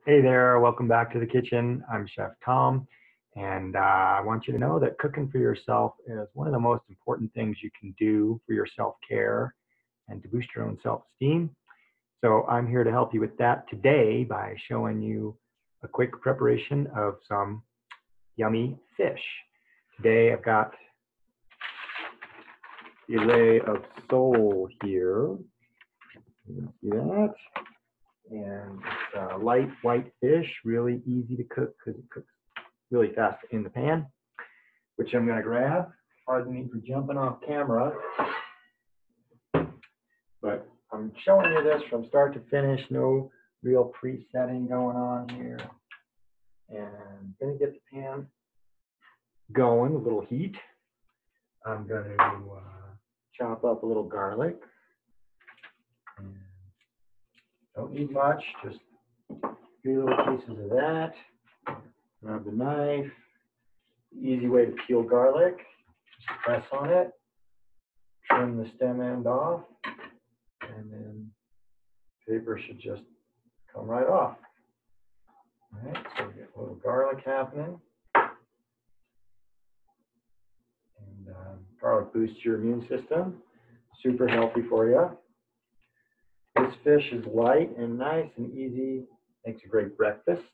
Hey there, welcome back to the kitchen. I'm Chef Tom, and I want you to know that cooking for yourself is one of the most important things you can do for your self-care and to boost your own self-esteem. So I'm here to help you with that today by showing you a quick preparation of some yummy fish. Today I've got Fillet of Sole here. You can see that. And it's a light white fish, really easy to cook because it cooks really fast in the pan, which I'm going to grab. Pardon me for jumping off camera, but I'm showing you this from start to finish, no real presetting going on here. And I'm going to get the pan going, a little heat. I'm going to chop up a little garlic. And don't need much, just a few little pieces of that. Grab the knife. Easy way to peel garlic. Just press on it. Trim the stem end off. And then paper should just come right off. All right, so we get a little garlic happening. And garlic boosts your immune system. Super healthy for you. This fish is light and nice and easy. Makes a great breakfast.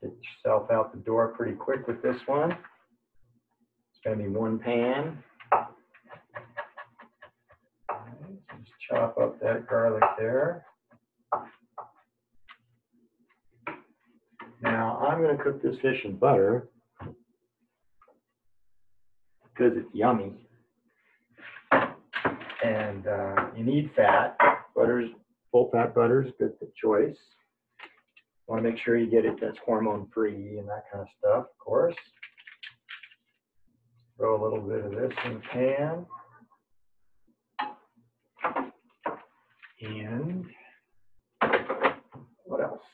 Get yourself out the door pretty quick with this one. It's going to be one pan. All right, so just chop up that garlic there. Now I'm going to cook this fish in butter because it's yummy. And you need fat. Butter's, full fat butter is a good choice. Want to make sure you get it that's hormone free and that kind of stuff, of course. Throw a little bit of this in the pan. And what else?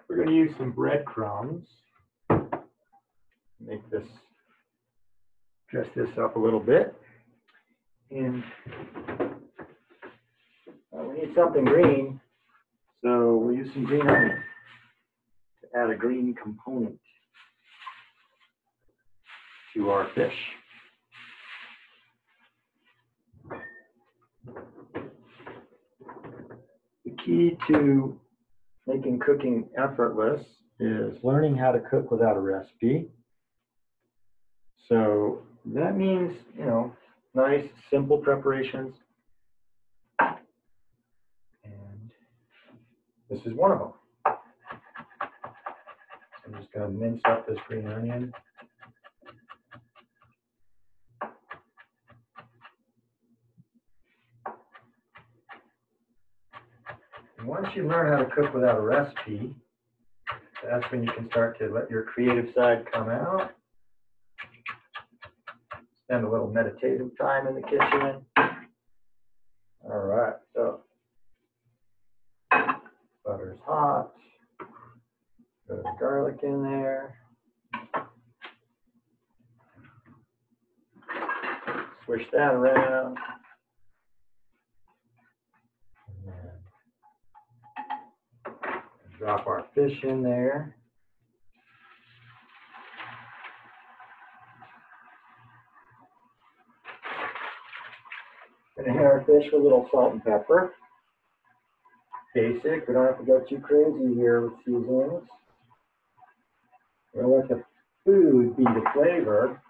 We're going to use some breadcrumbs. Make this, dress this up a little bit. And we need something green. So we'll use some green onion to add a green component to our fish. The key to making cooking effortless is learning how to cook without a recipe. So that means, you know, nice, simple preparations. This is one of them. I'm just going to mince up this green onion. And once you learn how to cook without a recipe, that's when you can start to let your creative side come out. Spend a little meditative time in the kitchen. All right, so butter's hot. Put the garlic in there. Swish that around. Drop our fish in there. Gonna have our fish with a little salt and pepper. Basic, we don't have to go too crazy here with seasonings. We'll let the food be the flavor.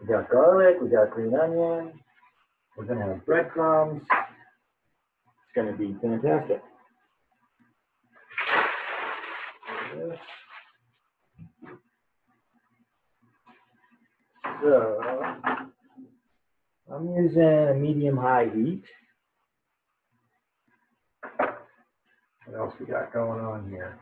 We got garlic, we got green onion, we're gonna have breadcrumbs. It's gonna be fantastic. So, I'm using a medium-high heat. What else we got going on here?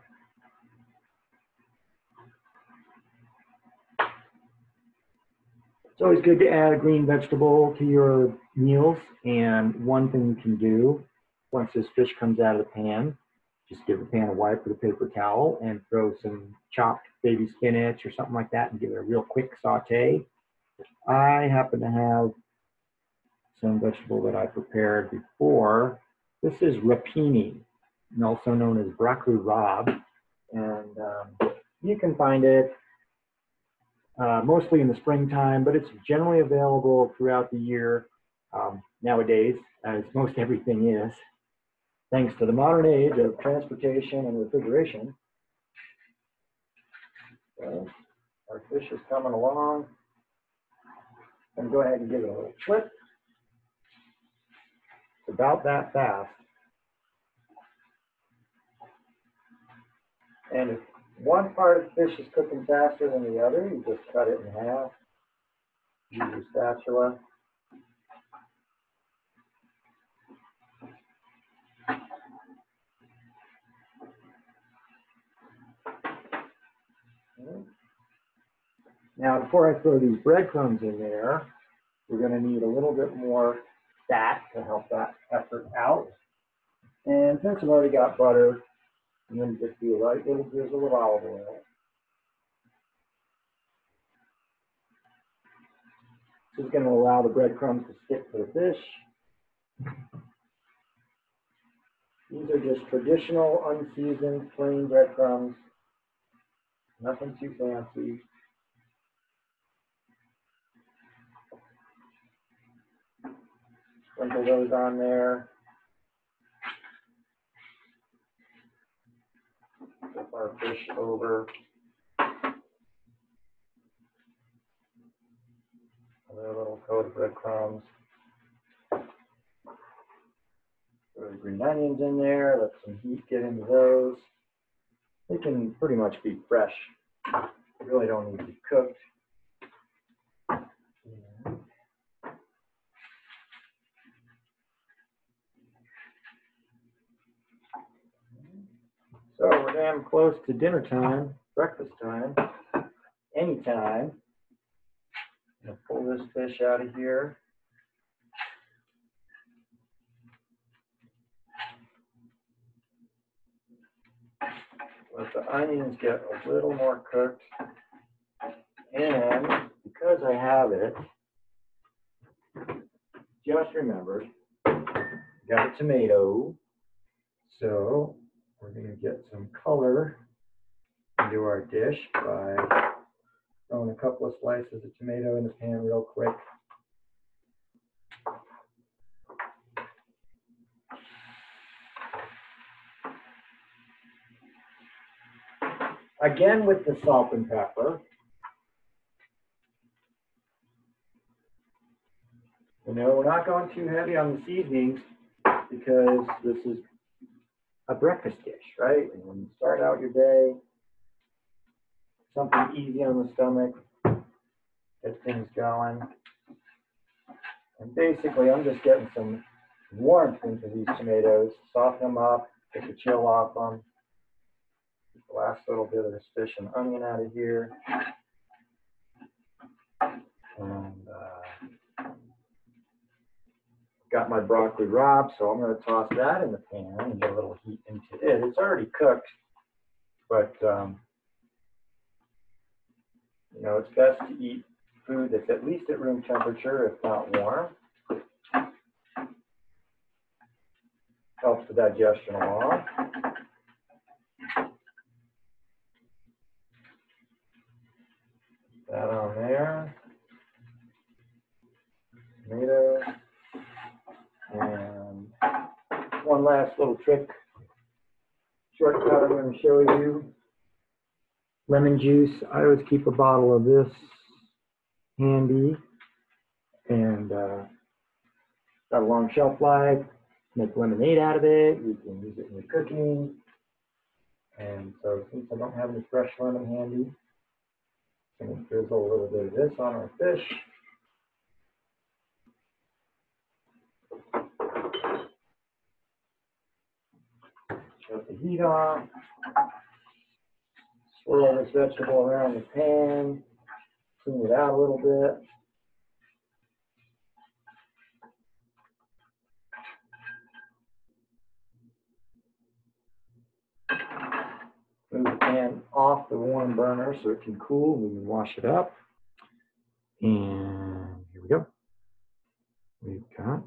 It's always good to add a green vegetable to your meals, and one thing you can do once this fish comes out of the pan, just give the pan a wipe with a paper towel and throw some chopped baby spinach or something like that and give it a real quick saute. I happen to have some vegetable that I prepared before This is rapini, and also known as breadcrumbs, and you can find it mostly in the springtime, but it's generally available throughout the year nowadays, as most everything is, thanks to the modern age of transportation and refrigeration. So our fish is coming along. I'm going to go ahead and give it a little flip. It's about that fast. And if one part of the fish is cooking faster than the other, you just cut it in half. Use your spatula. Now, before I throw these breadcrumbs in there, we're going to need a little bit more fat to help that effort out. And since I've already got butter, I'm going to just do a light little drizzle of olive oil. This is going to allow the breadcrumbs to stick to the fish. These are just traditional, unseasoned, plain breadcrumbs. Nothing too fancy. Sprinkle those on there. Flip our fish over. Another little coat of breadcrumbs. Throw the green onions in there. Let some heat get into those. They can pretty much be fresh. They really don't need to be cooked. So we're damn close to dinner time, breakfast time, anytime. I'm going to pull this fish out of here. Let the onions get a little more cooked. And because I have it, just remembered, got a tomato. So we're going to get some color into our dish by throwing a couple of slices of tomato in the pan real quick. Again with the salt and pepper. You know, we're not going too heavy on the seasonings because this is a breakfast dish, right? And when you start out your day, something easy on the stomach, get things going. And basically, I'm just getting some warmth into these tomatoes, soften them up, get the chill off them. Get the last little bit of this fish and onion out of here. And got my broccoli rabe, so I'm going to toss that in the pan and get a little heat into it. It's already cooked, but you know, it's best to eat food that's at least at room temperature, if not warm. Helps the digestion along. That on there. Tomato. And one last little trick, shortcut I'm going to show you. Lemon juice. I always keep a bottle of this handy, and got a long shelf life. Make lemonade out of it. You can use it in your cooking. And so since I don't have any fresh lemon handy, I'm going to drizzle a little bit of this on our fish. Shut the heat on. Swirl this vegetable around the pan. Clean it out a little bit. Move the pan off the warm burner so it can cool. We can wash it up. And here we go. We've got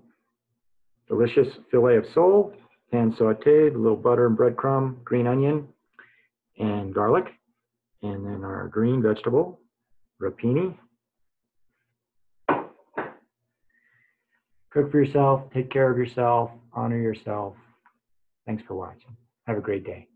delicious fillet of sole. pan sauteed, a little butter and breadcrumb, green onion, and garlic. And then our green vegetable, rapini. Cook for yourself, take care of yourself, honor yourself. Thanks for watching. Have a great day.